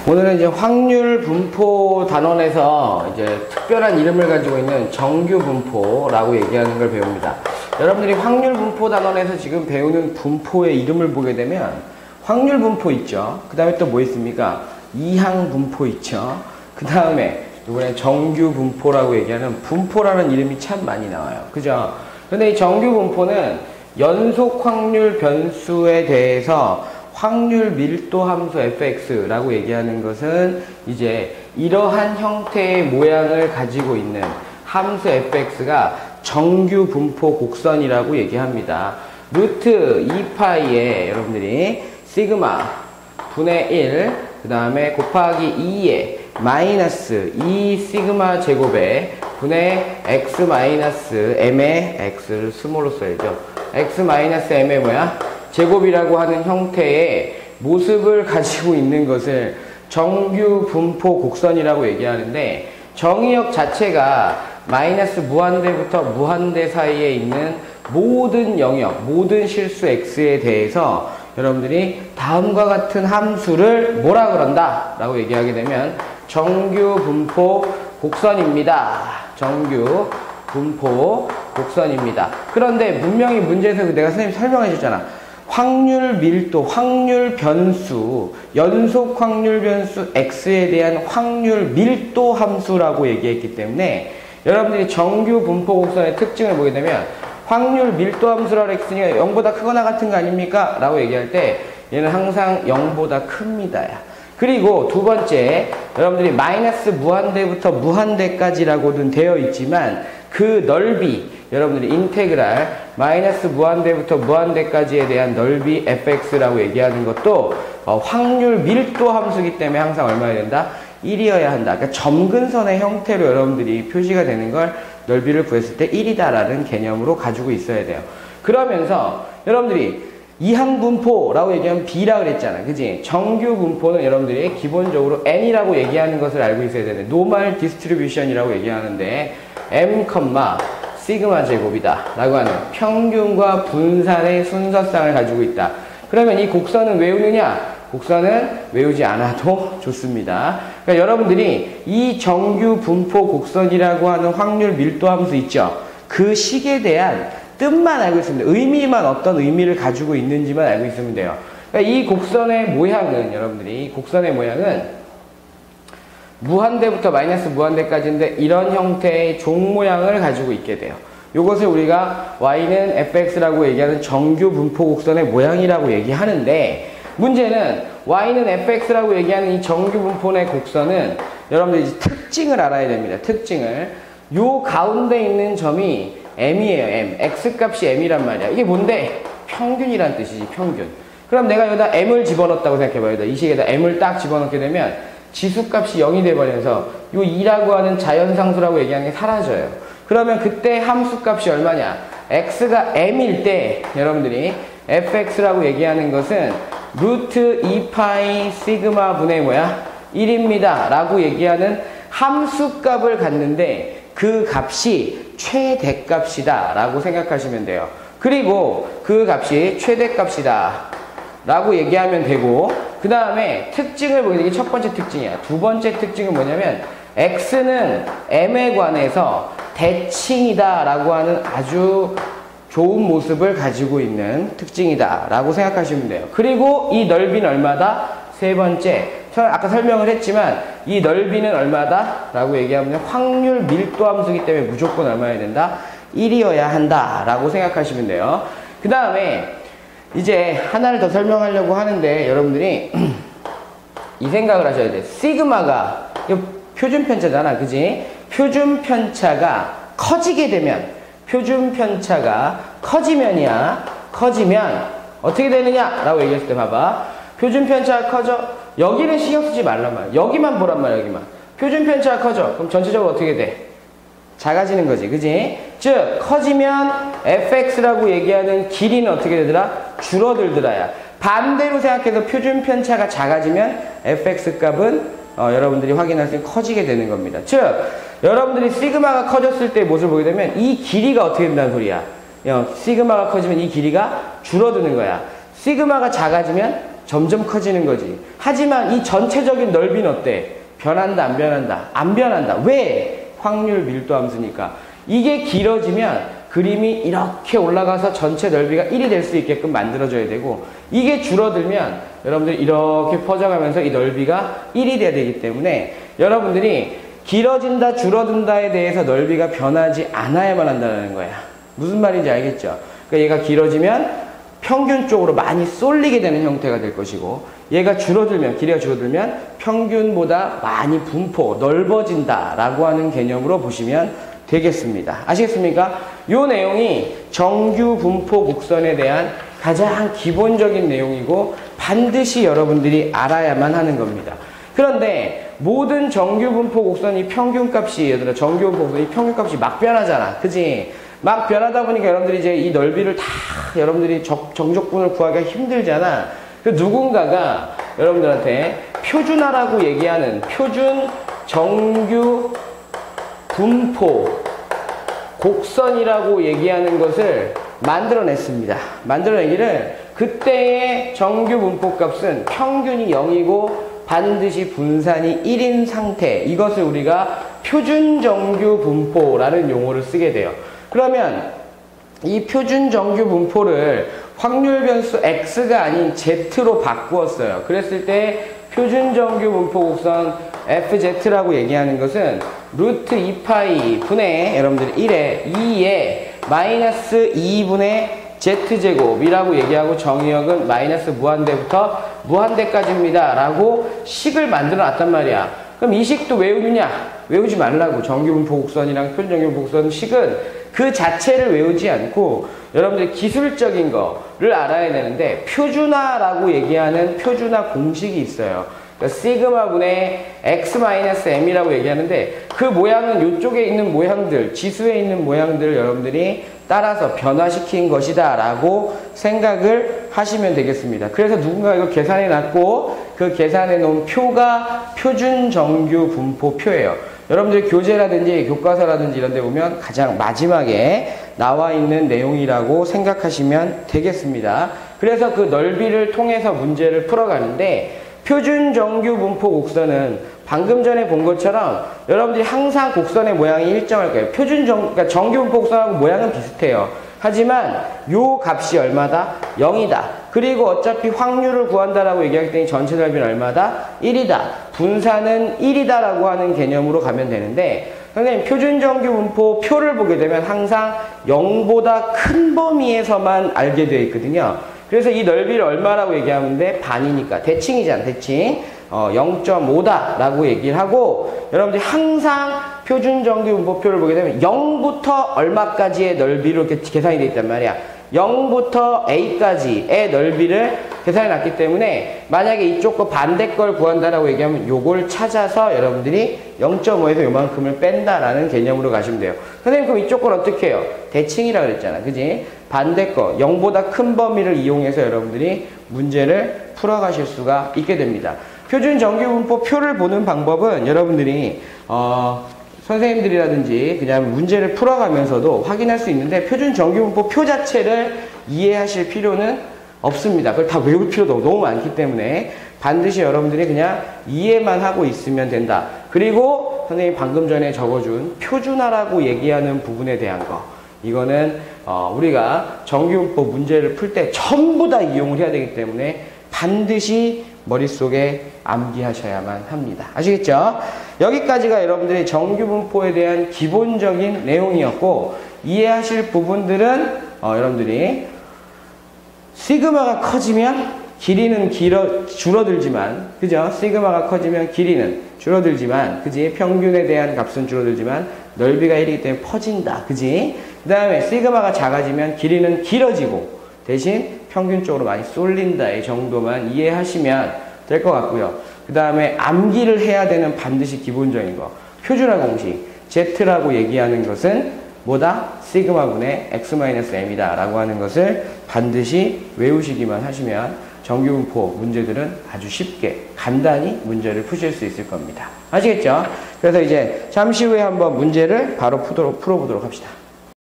오늘은 이제 확률 분포 단원에서 이제 특별한 이름을 가지고 있는 정규 분포라고 얘기하는 걸 배웁니다. 여러분들이 확률 분포 단원에서 지금 배우는 분포의 이름을 보게 되면 확률 분포 있죠. 그 다음에 또 뭐 있습니까? 이항 분포 있죠. 그 다음에 이번에 정규 분포라고 얘기하는 분포라는 이름이 참 많이 나와요. 그죠? 근데 이 정규 분포는 연속 확률 변수에 대해서 확률 밀도 함수 fx라고 얘기하는 것은 이제 이러한 형태의 모양을 가지고 있는 함수 fx가 정규 분포 곡선이라고 얘기합니다. 루트 2파이에 여러분들이 시그마 분의 1, 그 다음에 곱하기 2에 마이너스 2 시그마 제곱에 분의 x 마이너스 m의 x를 스몰로 써야죠. x 마이너스 m의 뭐야? 제곱이라고 하는 형태의 모습을 가지고 있는 것을 정규 분포 곡선이라고 얘기하는데, 정의역 자체가 마이너스 무한대부터 무한대 사이에 있는 모든 영역, 모든 실수 x에 대해서 여러분들이 다음과 같은 함수를 뭐라 그런다 라고 얘기하게 되면 정규 분포 곡선입니다. 정규 분포 곡선입니다. 그런데 분명히 문제에서 내가 선생님 설명해 줬잖아. 확률 밀도, 확률 변수, 연속 확률 변수 x에 대한 확률 밀도 함수라고 얘기했기 때문에 여러분들이 정규 분포 곡선의 특징을 보게 되면 확률 밀도 함수라고 했으니까 0보다 크거나 같은 거 아닙니까? 라고 얘기할 때 얘는 항상 0보다 큽니다. 그리고 두 번째, 여러분들이 마이너스 무한대부터 무한대까지라고는 되어 있지만 그 넓이, 여러분들이 인테그랄 마이너스 무한대부터 무한대까지에 대한 넓이 fx라고 얘기하는 것도 확률 밀도 함수이기 때문에 항상 얼마여야 된다? 1이어야 한다. 그러니까 점근선의 형태로 여러분들이 표시가 되는 걸 넓이를 구했을 때 1이다라는 개념으로 가지고 있어야 돼요. 그러면서 여러분들이 이항분포라고 얘기하면 B라 그랬잖아. 그지? 정규 분포는 여러분들이 기본적으로 N이라고 얘기하는 것을 알고 있어야 되는데, 노멀 디스트리뷰션이라고 얘기하는데 M, 시그마 제곱이다 라고 하는 평균과 분산의 순서상을 가지고 있다. 그러면 이 곡선은 외우느냐? 곡선은 외우지 않아도 좋습니다. 그러니까 여러분들이 이 정규 분포 곡선이라고 하는 확률 밀도 함수 있죠? 그 식에 대한 뜻만 알고 있으면 돼요. 의미만 어떤 의미를 가지고 있는지만 알고 있으면 돼요. 그러니까 이 곡선의 모양은, 여러분들이 곡선의 모양은 무한대부터 마이너스 무한대까지인데 이런 형태의 종 모양을 가지고 있게 돼요. 이것을 우리가 y는 fx라고 얘기하는 정규 분포 곡선의 모양이라고 얘기하는데, 문제는 y는 fx라고 얘기하는 이 정규 분포의 곡선은 여러분들이 이제 특징을 알아야 됩니다. 특징을. 요 가운데 있는 점이 m이에요. m. x값이 m이란 말이야. 이게 뭔데? 평균이란 뜻이지, 평균. 그럼 내가 여기다 m을 집어넣었다고 생각해봐요. 이 식에다 m을 딱 집어넣게 되면 지수값이 0이 돼버려서 요 2라고 하는 자연상수라고 얘기하는 게 사라져요. 그러면 그때 함수값이 얼마냐? x가 m일 때 여러분들이 fx라고 얘기하는 것은 루트 2파이 시그마 분의 뭐야? 1입니다 라고 얘기하는 함수값을 갖는데 그 값이 최대값이다 라고 생각하시면 돼요. 그리고 그 값이 최대값이다 라고 얘기하면 되고, 그 다음에 특징을 보게 되게 첫 번째 특징이야. 두 번째 특징은 뭐냐면 x는 m에 관해서 대칭이다 라고 하는 아주 좋은 모습을 가지고 있는 특징이다 라고 생각하시면 돼요. 그리고 이 넓이는 얼마다? 세 번째, 아까 설명을 했지만 이 넓이는 얼마다? 라고 얘기하면 확률 밀도 함수이기 때문에 무조건 얼마여야 된다? 1이어야 한다 라고 생각하시면 돼요. 그 다음에 이제 하나를 더 설명하려고 하는데, 여러분들이 이 생각을 하셔야 돼요. 시그마가 표준 편차잖아, 그지? 표준 편차가 커지게 되면, 표준 편차가 커지면 어떻게 되느냐 라고 얘기했을 때 봐봐. 표준 편차가 커져. 여기는 신경 쓰지 말란 말이야. 여기만 보란 말이야. 여기만. 표준 편차가 커져. 그럼 전체적으로 어떻게 돼? 작아지는 거지, 그지? 즉 커지면 fx라고 얘기하는 길이는 어떻게 되더라? 줄어들더라야. 반대로 생각해서 표준 편차가 작아지면 fx 값은 여러분들이 확인할 수 있는 커지게 되는 겁니다. 즉 여러분들이 시그마가 커졌을 때 모습을 보게 되면 이 길이가 어떻게 된다는 소리야? 시그마가 커지면 이 길이가 줄어드는 거야. 시그마가 작아지면 점점 커지는 거지. 하지만 이 전체적인 넓이는 어때? 변한다, 안 변한다? 안 변한다. 왜? 확률 밀도 함수니까. 이게 길어지면 그림이 이렇게 올라가서 전체 넓이가 1이 될 수 있게끔 만들어줘야 되고, 이게 줄어들면 여러분들이 이렇게 퍼져가면서 이 넓이가 1이 돼야 되기 때문에 여러분들이 길어진다, 줄어든다에 대해서 넓이가 변하지 않아야만 한다는 거야. 무슨 말인지 알겠죠? 그러니까 얘가 길어지면 평균 쪽으로 많이 쏠리게 되는 형태가 될 것이고, 얘가 줄어들면, 길이가 줄어들면 평균보다 많이 분포, 넓어진다라고 하는 개념으로 보시면 되겠습니다. 아시겠습니까? 요 내용이 정규 분포 곡선에 대한 가장 기본적인 내용이고 반드시 여러분들이 알아야만 하는 겁니다. 그런데 모든 정규 분포 곡선이 평균값이, 얘들아, 정규 분포 곡선이 평균값이 막 변하잖아. 그지? 막 변하다 보니까 여러분들이 이제 이 넓이를 다 여러분들이 정적분을 구하기가 힘들잖아. 그 누군가가 여러분들한테 표준화라고 얘기하는 표준 정규 분포 곡선이라고 얘기하는 것을 만들어냈습니다. 만들어내기를 그때의 정규 분포 값은 평균이 0이고 반드시 분산이 1인 상태, 이것을 우리가 표준 정규 분포라는 용어를 쓰게 돼요. 그러면 이 표준 정규 분포를 확률 변수 x가 아닌 z로 바꾸었어요. 그랬을 때 표준 정규 분포 곡선 fz라고 얘기하는 것은 루트 2파이 분의 여러분들 1에 2에 마이너스 2분의 z제곱이라고 얘기하고 정의역은 마이너스 무한대부터 무한대까지입니다 라고 식을 만들어 놨단 말이야. 그럼 이 식도 외우느냐? 외우지 말라고. 정규분포 곡선이랑 표준정규분포 곡선 식은 그 자체를 외우지 않고 여러분들이 기술적인 거를 알아야 되는데, 표준화라고 얘기하는 표준화 공식이 있어요. 그러니까 시그마분의 x-m이라고 얘기하는데, 그 모양은 이쪽에 있는 모양들, 지수에 있는 모양들을 여러분들이 따라서 변화시킨 것이다 라고 생각을 하시면 되겠습니다. 그래서 누군가 이거 계산해 놨고 그 계산해 놓은 표가 표준 정규 분포 표예요. 여러분들 교재라든지 교과서라든지 이런 데 보면 가장 마지막에 나와 있는 내용이라고 생각하시면 되겠습니다. 그래서 그 넓이를 통해서 문제를 풀어가는데, 표준 정규 분포 곡선은 방금 전에 본 것처럼 여러분들이 항상 곡선의 모양이 일정할 거예요. 그러니까 정규 분포 곡선하고 모양은 비슷해요. 하지만 요 값이 얼마다? 0이다. 그리고 어차피 확률을 구한다라고 얘기하기 때문에 전체 넓이는 얼마다? 1이다. 분산은 1이다 라고 하는 개념으로 가면 되는데, 선생님 표준 정규 분포 표를 보게 되면 항상 0보다 큰 범위에서만 알게 되어 있거든요. 그래서 이 넓이를 얼마라고 얘기하면 돼? 반이니까. 대칭이잖아, 대칭. 0.5다 라고 얘기를 하고, 여러분들이 항상 표준 정규 분포표를 보게 되면 0부터 얼마까지의 넓이로 이렇게 계산이 되어 있단 말이야. 0부터 a까지의 넓이를 계산해 놨기 때문에 만약에 이쪽 거 반대 걸 구한다라고 얘기하면 요걸 찾아서 여러분들이 0.5에서 요만큼을 뺀다라는 개념으로 가시면 돼요. 선생님 그럼 이쪽 걸 어떻게 해요? 대칭이라 그랬잖아. 그지? 반대 거 0보다 큰 범위를 이용해서 여러분들이 문제를 풀어가실 수가 있게 됩니다. 표준 정규분포 표를 보는 방법은 여러분들이 선생님들이라든지 그냥 문제를 풀어가면서도 확인할 수 있는데, 표준 정규분포 표 자체를 이해하실 필요는 없습니다. 그걸 다 외울 필요도 너무 많기 때문에 반드시 여러분들이 그냥 이해만 하고 있으면 된다. 그리고 선생님이 방금 전에 적어준 표준화라고 얘기하는 부분에 대한 거, 이거는 우리가 정규분포 문제를 풀 때 전부 다 이용을 해야 되기 때문에 반드시 머릿속에 암기하셔야만 합니다. 아시겠죠? 여기까지가 여러분들이 정규분포에 대한 기본적인 내용이었고, 이해하실 부분들은 여러분들이 시그마가 커지면 길이는 줄어들지만, 그죠? 시그마가 커지면 길이는 줄어들지만, 그지? 평균에 대한 값은 줄어들지만 넓이가 1이기 때문에 퍼진다, 그지? 그 다음에 시그마가 작아지면 길이는 길어지고 대신 평균적으로 많이 쏠린다, 이 정도만 이해하시면 될 것 같고요. 그 다음에 암기를 해야 되는 반드시 기본적인 거, 표준화 공식 Z라고 얘기하는 것은 뭐다? 시그마분의 x-m이다 라고 하는 것을 반드시 외우시기만 하시면 정규분포 문제들은 아주 쉽게 간단히 문제를 푸실 수 있을 겁니다. 아시겠죠? 그래서 이제 잠시 후에 한번 문제를 바로 풀어보도록 합시다.